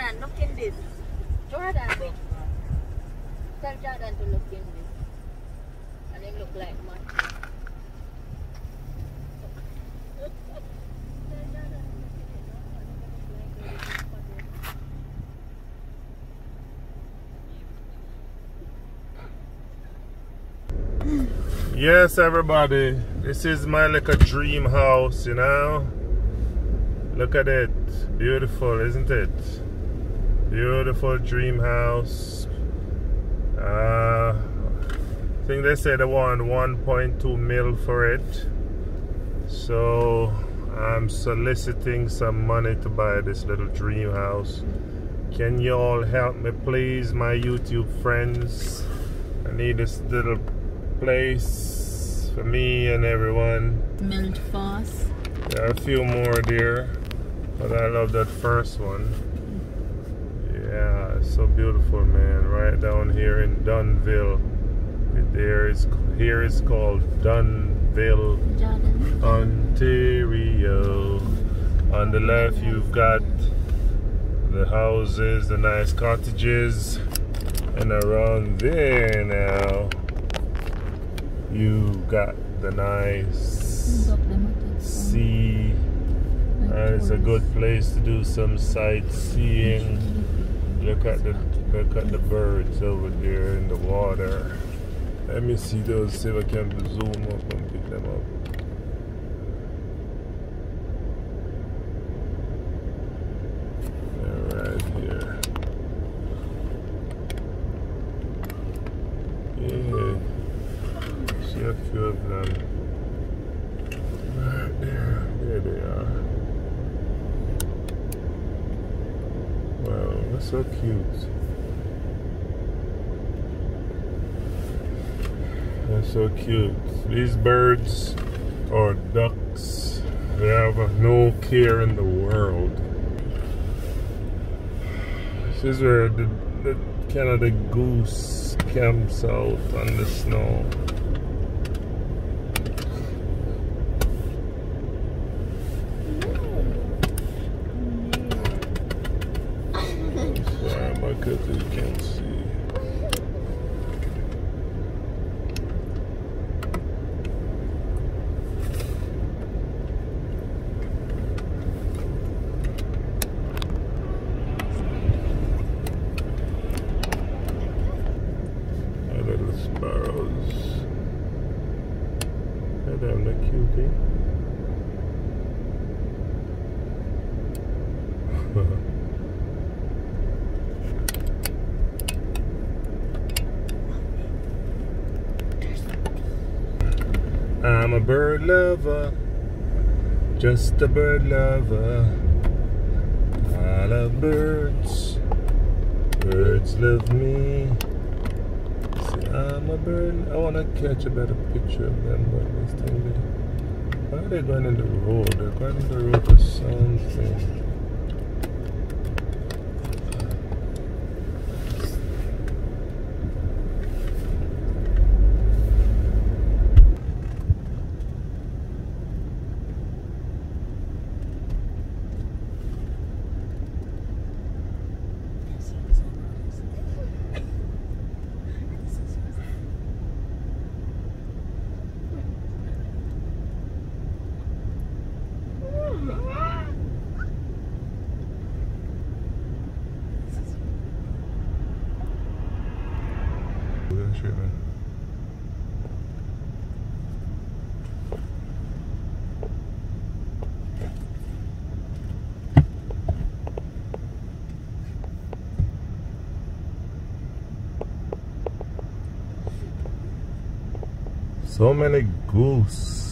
Jordan, look in this. Jordan, tell Jordan to look in this. And him look like man. Yes, everybody, this is my little dream house, you know. Look at it, beautiful, isn't it? Beautiful dream house. I think they said they want 1.2 mil for it, so I'm soliciting some money to buy this little dream house. Can you all help me, please, my YouTube friends? I need this little place for me and everyone. Milled fast. There are a few more there, but I love that first one. Yeah, it's so beautiful, man. Right down here in Dunnville. Here is called Dunnville, Ontario. On the left you've got the houses, the nice cottages, and around there now you got the nice sea, and it's a good place to do some sightseeing. Look at the birds over there in the water. Let me see those, see if I can zoom up and pick them up. They're right here. Yeah. See a few of them. Right there. There they are. Wow, that's so cute. That's so cute. These birds or ducks, they have no care in the world. This is where the Canada goose camps out on the snow. Sorry, my kids, you can't see. Sparrows. They're damn the cutie. I'm a bird lover, just a bird lover. I love birds, birds love me. I'm a bird. I want to catch a better picture of them, but this thing, why are they going in the road? They're going in the road for something. So many goose.